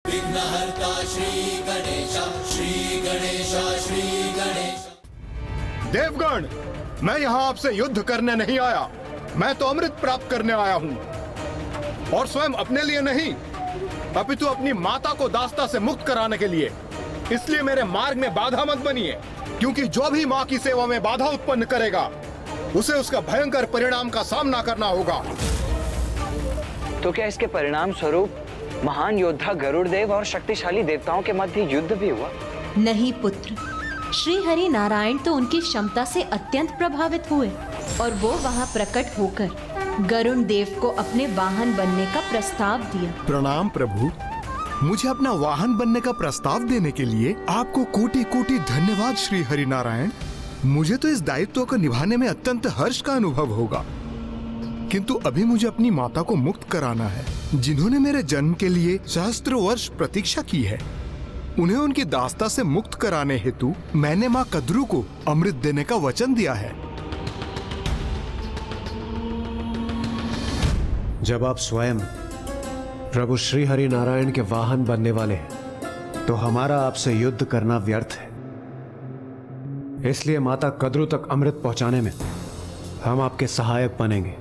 विघ्नहर्ता श्री गणेश, श्री गणेश, श्री गणेश। देवगण, मैं यहाँ आपसे युद्ध करने नहीं आया। मैं तो अमृत प्राप्त करने आया हूँ, और स्वयं अपने लिए नहीं, अपितु अपनी माता को दास्ता से मुक्त कराने के लिए। इसलिए मेरे मार्ग में बाधा मत बनिए, क्योंकि जो भी माँ की सेवा में बाधा उत्पन्न करेगा उसे उसका भयंकर परिणाम का सामना करना होगा। तो क्या इसके परिणाम स्वरूप महान योद्धा गरुड़ देव और शक्तिशाली देवताओं के मध्य युद्ध भी हुआ? नहीं पुत्र, श्री हरि नारायण तो उनकी क्षमता से अत्यंत प्रभावित हुए और वो वहाँ प्रकट होकर गरुड़ देव को अपने वाहन बनने का प्रस्ताव दिया। प्रणाम प्रभु, मुझे अपना वाहन बनने का प्रस्ताव देने के लिए आपको कोटि कोटि धन्यवाद श्री हरि नारायण। मुझे तो इस दायित्व को निभाने में अत्यंत हर्ष का अनुभव होगा, किंतु अभी मुझे अपनी माता को मुक्त कराना है, जिन्होंने मेरे जन्म के लिए सहस्त्र वर्ष प्रतीक्षा की है। उन्हें उनकी दास्ता से मुक्त कराने हेतु मैंने माँ कद्रू को अमृत देने का वचन दिया है। जब आप स्वयं प्रभु श्री हरि नारायण के वाहन बनने वाले हैं, तो हमारा आपसे युद्ध करना व्यर्थ है। इसलिए माता कद्रू तक अमृत पहुंचाने में हम आपके सहायक बनेंगे।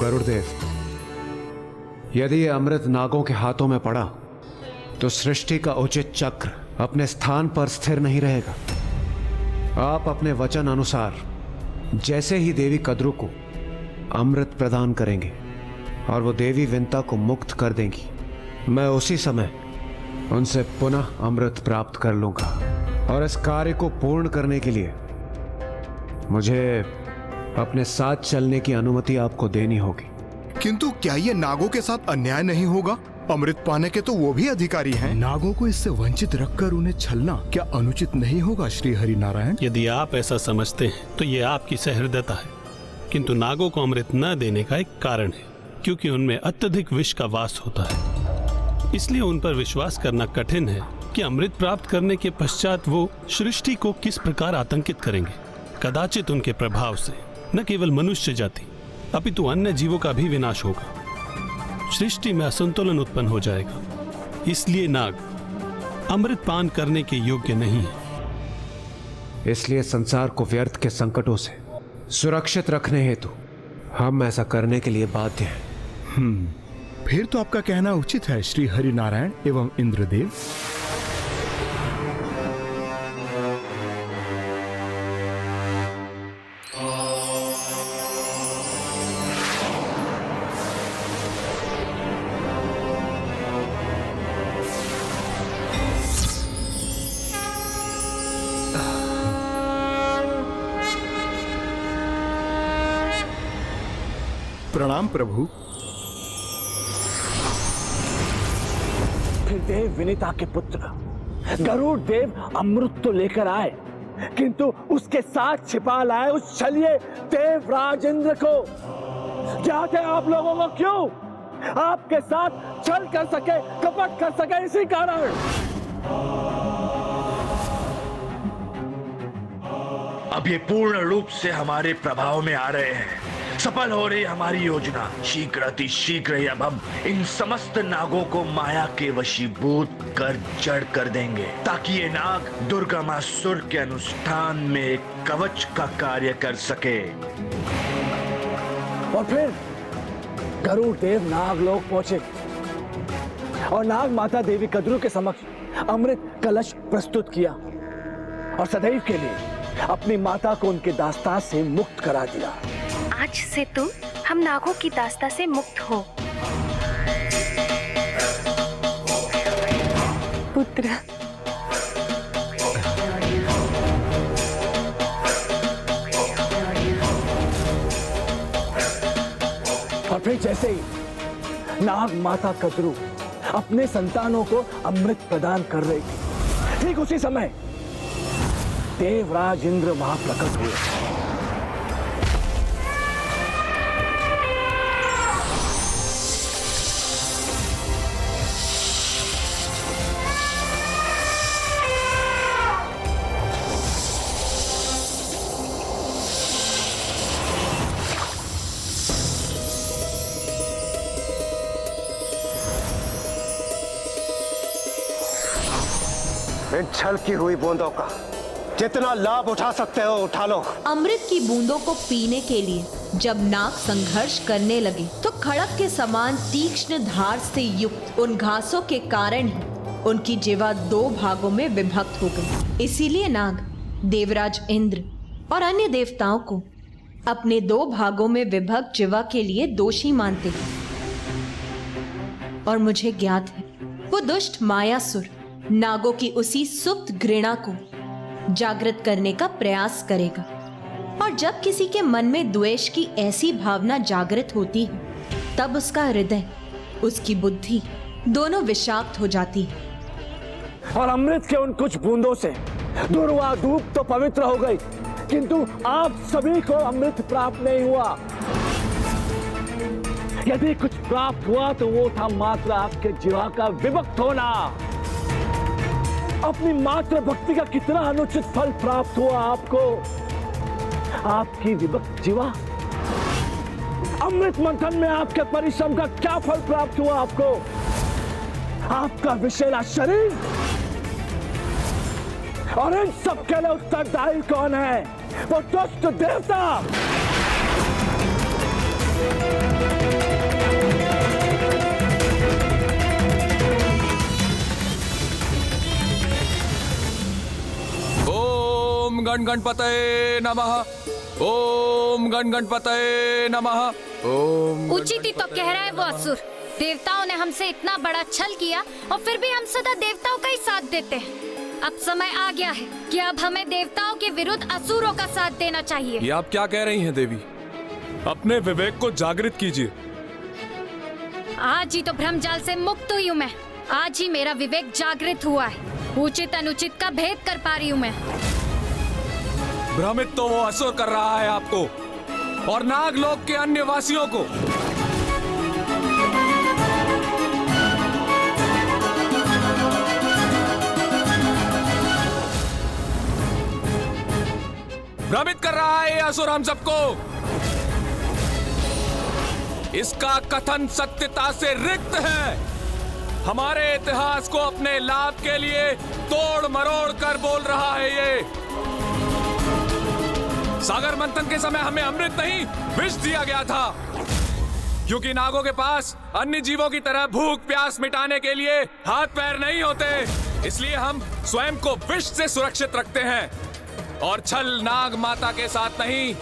गरुड़देव, यदि ये अमृत नागों के हाथों में पड़ा तो सृष्टि का उचित चक्र अपने स्थान पर स्थिर नहीं रहेगा। आप अपने वचन अनुसार जैसे ही देवी कद्रू को अमृत प्रदान करेंगे और वो देवी विंता को मुक्त कर देंगी, मैं उसी समय उनसे पुनः अमृत प्राप्त कर लूंगा। और इस कार्य को पूर्ण करने के लिए मुझे अपने साथ चलने की अनुमति आपको देनी होगी। किंतु क्या ये नागों के साथ अन्याय नहीं होगा? अमृत पाने के तो वो भी अधिकारी हैं। नागों को इससे वंचित रखकर उन्हें छलना क्या अनुचित नहीं होगा श्री हरि नारायण? यदि आप ऐसा समझते हैं तो ये आपकी सहृदयता है, किंतु नागों को अमृत न देने का एक कारण है, क्योंकि उनमें अत्यधिक विष का वास होता है। इसलिए उन पर विश्वास करना कठिन है कि अमृत प्राप्त करने के पश्चात वो सृष्टि को किस प्रकार आतंकित करेंगे। कदाचित उनके प्रभाव से न केवल मनुष्य जाति अपितु अन्य जीवों का भी विनाश होगा। सृष्टि में असंतुलन उत्पन्न हो जाएगा। इसलिए नाग अमृत पान करने के योग्य नहीं है। इसलिए संसार को व्यर्थ के संकटों से सुरक्षित रखने हेतु हम ऐसा करने के लिए बाध्य हैं। फिर तो आपका कहना उचित है श्री हरि नारायण एवं इंद्रदेव। प्रणाम प्रभु। फिर देव विनीता के पुत्र गरुड़ देव अमृत तो लेकर आए, किंतु उसके साथ छिपा लाए उस छलिए देवराज इंद्र को। चाहते आप लोगों को क्यों आपके साथ छल कर सके, कपट कर सके, इसी कारण। अब ये पूर्ण रूप से हमारे प्रभाव में आ रहे हैं। सफल हो रही हमारी योजना। शीघ्र अति शीघ्र ही अब हम इन समस्त नागों को माया के वशीभूत कर जड़ कर देंगे, ताकि ये नाग दुर्गमासुर के अनुष्ठान में एक कवच का कार्य कर सके। और फिर गरुड़ देव नागलोक पहुंचे और नाग माता देवी कद्रू के समक्ष अमृत कलश प्रस्तुत किया और सदैव के लिए अपनी माता को उनके दास्तान से मुक्त करा दिया। आज से तुम हम नागों की दास्ता से मुक्त हो। पुत्र, और फिर जैसे ही नाग माता कद्रू अपने संतानों को अमृत प्रदान कर रही थी, ठीक उसी समय देवराज इंद्र वहां प्रकट हुए। इन छलकी हुई बूंदों का जितना लाभ उठा सकते हो उठा लो। अमृत की बूंदों को पीने के लिए जब नाग संघर्ष करने लगे तो खड़क के समान तीक्ष्ण धार से युक्त उन घासों के कारण ही उनकी जीवा 2 भागों में विभक्त हो गई। इसीलिए नाग देवराज इंद्र और अन्य देवताओं को अपने 2 भागों में विभक्त जीवा के लिए दोषी मानते हैं। और मुझे ज्ञात है वो दुष्ट मायासुर नागों की उसी सुप्त घृणा को जागृत करने का प्रयास करेगा। और जब किसी के मन में द्वेष की ऐसी भावना जागृत होती है तब उसका हृदय, उसकी बुद्धि दोनों विषाक्त हो जाती है। और अमृत के उन कुछ बूंदों से दुर्वा धूप तो पवित्र हो गई, किंतु आप सभी को अमृत प्राप्त नहीं हुआ। यदि कुछ प्राप्त हुआ तो वो था मात्र आपके जीवा का विभक्त होना। अपनी मात्र भक्ति का कितना अनुचित फल प्राप्त हुआ आपको। आपकी विभक्त जीवा। अमृत मंथन में आपके परिश्रम का क्या फल प्राप्त हुआ आपको। आपका विषैला शरीर। और इन सब के लिए उत्तरदायी कौन है? वो दुष्ट देवता। ओम गण गणपतये नमः। ओम गण गणपतये नमः। ओम। उचित ही तो कह रहा है वो असुर। देवताओं ने हमसे इतना बड़ा छल किया और फिर भी हम सदा देवताओं का ही साथ देते हैं। अब समय आ गया है कि अब हमें देवताओं के विरुद्ध असुरों का साथ देना चाहिए। ये आप क्या कह रही हैं देवी? अपने विवेक को जागृत कीजिए। आज ही तो भ्रमजाल से मुक्त हुई हूँ मैं। आज ही मेरा विवेक जागृत हुआ है। उचित अनुचित का भेद कर पा रही हूँ मैं। भ्रमित तो वो असुर कर रहा है आपको और नागलोक के अन्य वासियों को। भ्रमित कर रहा है ये असुर हम सबको। इसका कथन सत्यता से रिक्त है। हमारे इतिहास को अपने लाभ के लिए तोड़ मरोड़ कर बोल रहा है ये। सागर मंथन के समय हमें अमृत नहीं विष दिया गया था, क्योंकि नागों के पास अन्य जीवों की तरह भूख प्यास मिटाने के लिए हाथ पैर नहीं होते। इसलिए हम स्वयं को विष से सुरक्षित रखते हैं। और छल नाग माता के साथ नहीं,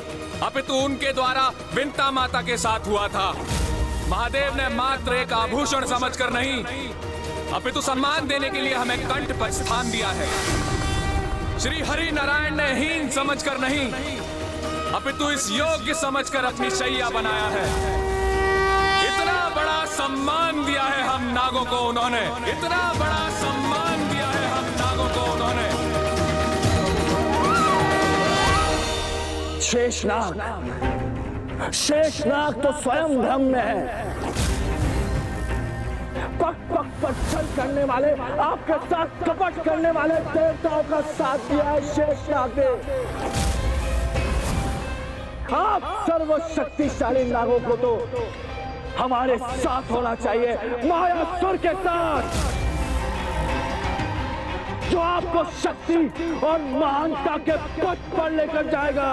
अपितु उनके द्वारा विंता माता के साथ हुआ था। महादेव ने मात्र एक आभूषण समझकर नहीं, अपितु सम्मान देने के लिए हमें कंठ पर स्थान दिया है। श्री हरि नारायण ने हीन समझकर नहीं, अपितु इस योग्य समझकर अपनी शैया बनाया है। इतना बड़ा सम्मान दिया है हम नागों को उन्होंने। इतना बड़ा सम्मान दिया है हम नागों को उन्होंने। शेषनाग तो स्वयं भ्रम में है। पक पक पर छल करने वाले, आपके साथ कपट करने वाले देवताओं का साथ दिया है शेषनाग ने। आप सर्वशक्तिशाली नागों को तो हमारे साथ होना चाहिए, मायासुर के साथ, जो आपको शक्ति और महानता के पथ पर लेकर जाएगा।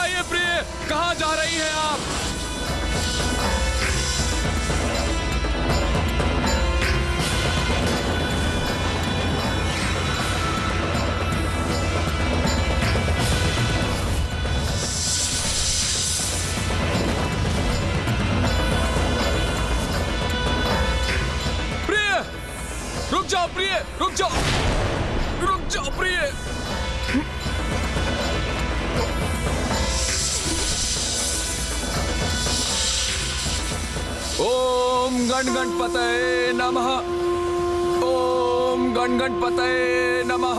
बताइए प्रिय, कहाँ जा रही हैं आप? रुक जाओ प्रिय, रुक जाओ, रुक जाओ प्रिय। ओम गण गणपतये नमः, ओम गण गणपतये नमः।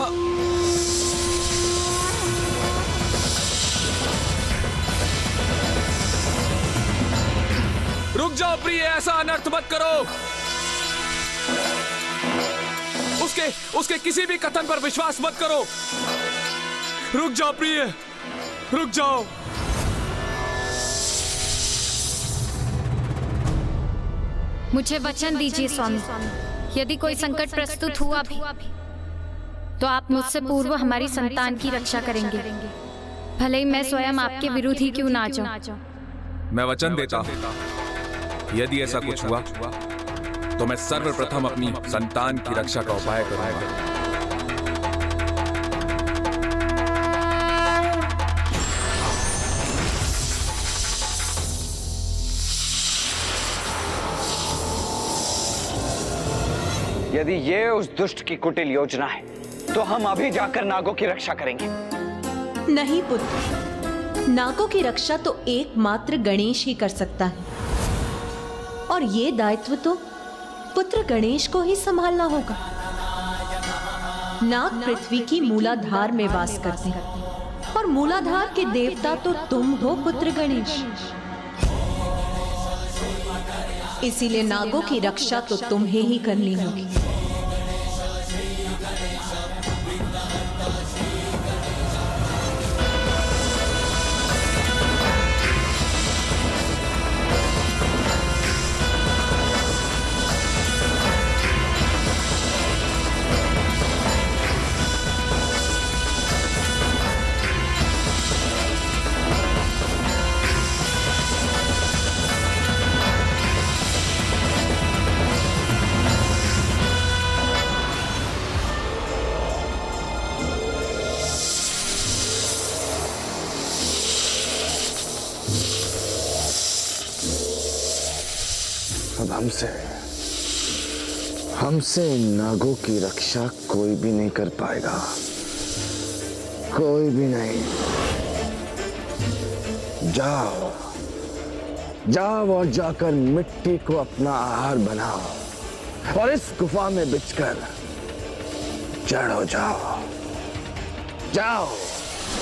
रुक जाओ प्रिय, ऐसा अनर्थ मत करो। उसके किसी भी कथन पर विश्वास मत करो। रुक जाओ प्रिय, रुक जाओ। मुझे वचन दीजिए स्वामी, यदि कोई संकट प्रस्तुत हुआ भी तो आप मुझसे पूर्व हमारी संतान की रक्षा करेंगे, भले ही मैं स्वयं आपके विरुद्ध ही क्यों ना जाऊं। मैं वचन देता हूं, यदि ऐसा कुछ हुआ तो मैं सर्वप्रथम अपनी संतान की रक्षा का उपाय करूंगा। यदि ये उस दुष्ट की कुटिल योजना है तो हम अभी जाकर नागों की रक्षा करेंगे। नहीं पुत्र, नागों की रक्षा तो एकमात्र गणेश ही कर सकता है, और ये दायित्व तो पुत्र गणेश को ही संभालना होगा। नाग पृथ्वी की मूलाधार में वास करते हैं, और मूलाधार के देवता तो तुम हो पुत्र गणेश। इसीलिए नागों की रक्षा तो तुम्हें ही करनी होगी। अब हमसे नागों की रक्षा कोई भी नहीं कर पाएगा, कोई भी नहीं। जाओ जाओ और जाकर मिट्टी को अपना आहार बनाओ और इस गुफा में बिछकर जड़ हो जाओ। जाओ।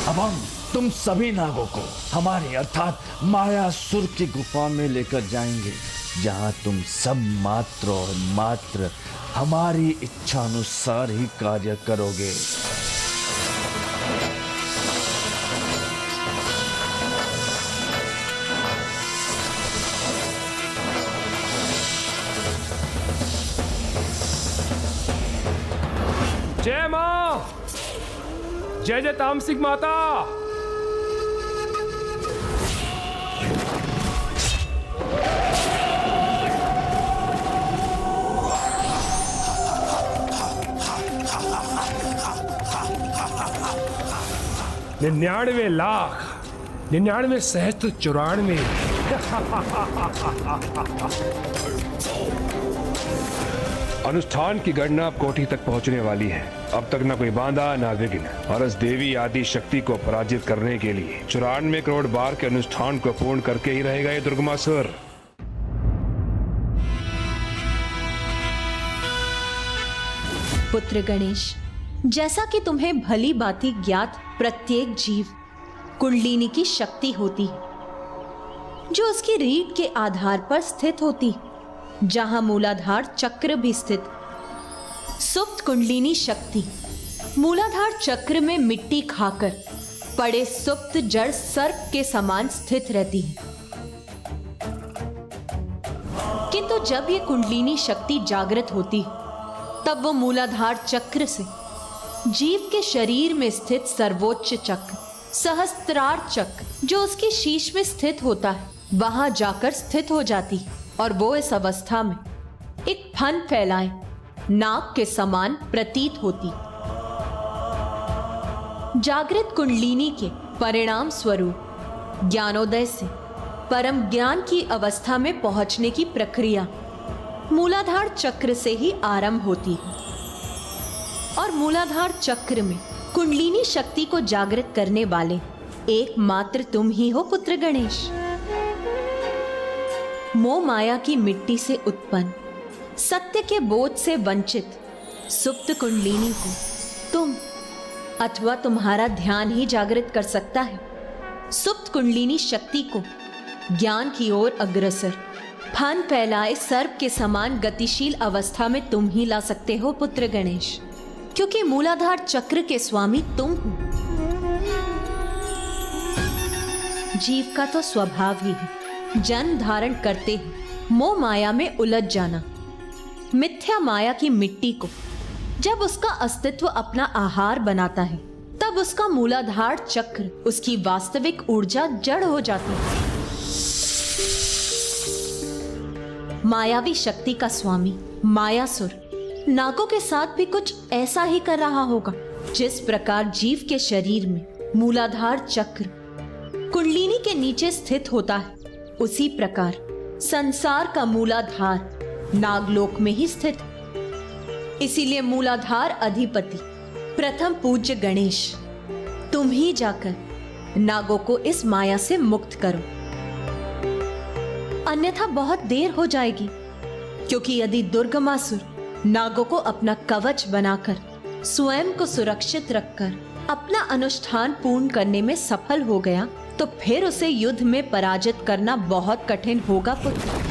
अब हम तुम सभी नागों को हमारी अर्थात मायासुर की गुफा में लेकर जाएंगे, जहां तुम सब मात्र और मात्र हमारी इच्छा अनुसार ही कार्य करोगे। जय मां, जय जय तामसिक माता। निन्यानवे लाख 99 सहस्त्र 94। अनुष्ठान की गणना अब कोठी तक पहुंचने वाली है। अब तक न कोई बांधा न विघ्न, और इस देवी आदि शक्ति को पराजित करने के लिए 94 करोड़ बार के अनुष्ठान को पूर्ण करके ही रहेगा ये दुर्गमासुर। पुत्र गणेश, जैसा कि तुम्हें भली भांति ज्ञात, प्रत्येक जीव कुंडलिनी की शक्ति होती है, जो उसकी रीढ़ के आधार पर स्थित होती है, जहां मूलाधार चक्र भी स्थित। सुप्त कुंडलिनी शक्ति मूलाधार चक्र में मिट्टी खाकर पड़े सुप्त जड़ सर्प के समान स्थित रहती है। किंतु जब ये कुंडलिनी शक्ति जागृत होती, तब वो मूलाधार चक्र से जीव के शरीर में स्थित सर्वोच्च चक्र, सहस्त्रार चक्र, जो उसके शीश में स्थित होता है वहां जाकर स्थित हो जाती है और वो इस अवस्था में एक फन फैलाए नाग के समान प्रतीत होती। जागृत कुंडलिनी के परिणाम स्वरूप ज्ञानोदय से परम ज्ञान की अवस्था में पहुंचने की प्रक्रिया मूलाधार चक्र से ही आरंभ होती है और मूलाधार चक्र में कुंडलिनी शक्ति को जागृत करने वाले एकमात्र तुम ही हो पुत्र गणेश। मोह माया की मिट्टी से उत्पन्न सत्य के बोध से वंचित सुप्त कुंडलिनी को तुम अथवा तुम्हारा ध्यान ही जागृत कर सकता है। सुप्त कुंडलिनी शक्ति को ज्ञान की ओर अग्रसर फन फैलाए सर्प के समान गतिशील अवस्था में तुम ही ला सकते हो पुत्र गणेश, क्योंकि मूलाधार चक्र के स्वामी तुम हो। जीव का तो स्वभाव ही है जन्म धारण करते ही मोह माया में उलझ जाना। मिथ्या माया की मिट्टी को जब उसका अस्तित्व अपना आहार बनाता है तब उसका मूलाधार चक्र उसकी वास्तविक ऊर्जा जड़ हो जाती है। मायावी शक्ति का स्वामी मायासुर नागों के साथ भी कुछ ऐसा ही कर रहा होगा। जिस प्रकार जीव के शरीर में मूलाधार चक्र कुंडलिनी के नीचे स्थित होता है, उसी प्रकार संसार का मूलाधार नागलोक में ही स्थित। इसीलिए मूलाधार अधिपति प्रथम पूज्य गणेश तुम ही जाकर नागों को इस माया से मुक्त करो, अन्यथा बहुत देर हो जाएगी। क्योंकि यदि दुर्गमासुर नागों को अपना कवच बनाकर स्वयं को सुरक्षित रखकर अपना अनुष्ठान पूर्ण करने में सफल हो गया तो फिर उसे युद्ध में पराजित करना बहुत कठिन होगा पुत्र।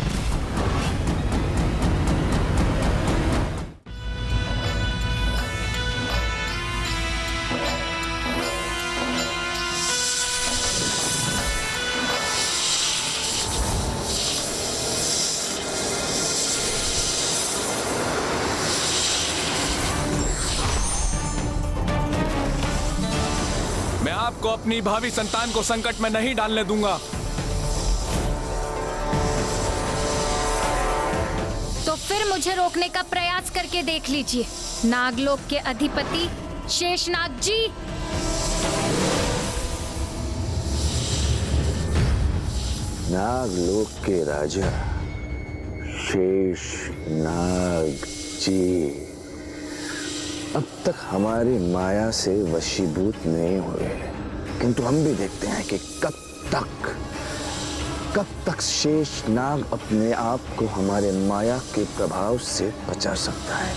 मैं आपको अपनी भावी संतान को संकट में नहीं डालने दूंगा। तो फिर मुझे रोकने का प्रयास करके देख लीजिए नागलोक के अधिपति शेषनाग जी। नागलोक के राजा शेषनाग जी अब तक हमारी माया से वशीभूत नहीं हुए, किंतु हम भी देखते हैं कि कब तक शेषनाग अपने आप को हमारे माया के प्रभाव से बचा सकता है।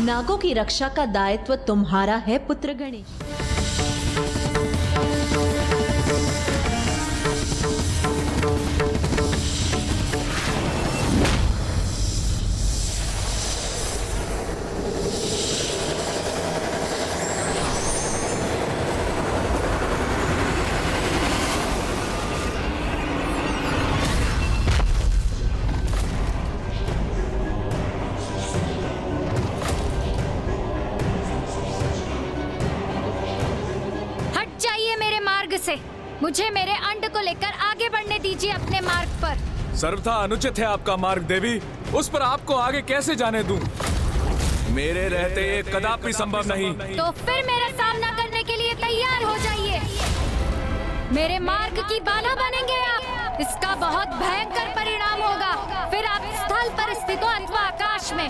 नागों की रक्षा का दायित्व तुम्हारा है पुत्र गणेश। से मुझे मेरे अंड को लेकर आगे बढ़ने दीजिए अपने मार्ग पर। सर्वथा अनुचित है आपका मार्ग देवी, उस पर आपको आगे कैसे जाने दूं? मेरे रहते ये कदापि संभव नहीं। तो फिर मेरा सामना करने के लिए तैयार हो जाइए। मेरे मार्ग की बाधा बनेंगे आप, इसका बहुत भयंकर परिणाम होगा। फिर आप स्थल पर स्थित हो अथवा आकाश में।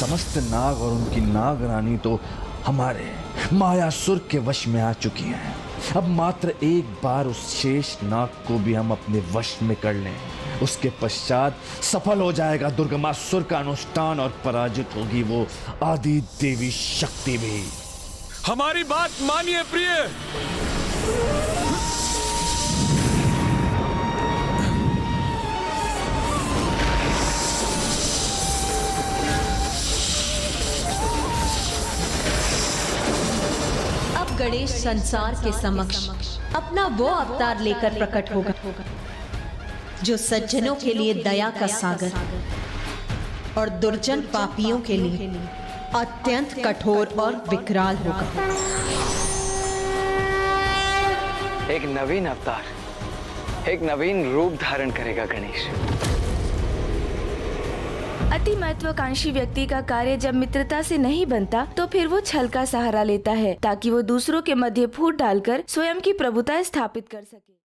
समस्त नाग और उनकी नाग रानी तो हमारे मायासुर के वश में आ चुकी हैं। अब मात्र एक बार उस शेष नाग को भी हम अपने वश में कर लें, उसके पश्चात सफल हो जाएगा दुर्गमासुर का अनुष्ठान और पराजित होगी वो आदि देवी शक्ति भी। हमारी बात मानिए प्रिय। गणेश संसार के समक्ष अपना वो अवतार लेकर प्रकट होगा जो सज्जनों के लिए दया का सागर और दुर्जन पापियों के लिए अत्यंत कठोर और विकराल होगा। एक नवीन अवतार, एक नवीन रूप धारण करेगा गणेश। अति महत्वाकांक्षी व्यक्ति का कार्य जब मित्रता से नहीं बनता तो फिर वो छल का सहारा लेता है ताकि वो दूसरों के मध्य फूट डालकर स्वयं की प्रभुता स्थापित कर सके।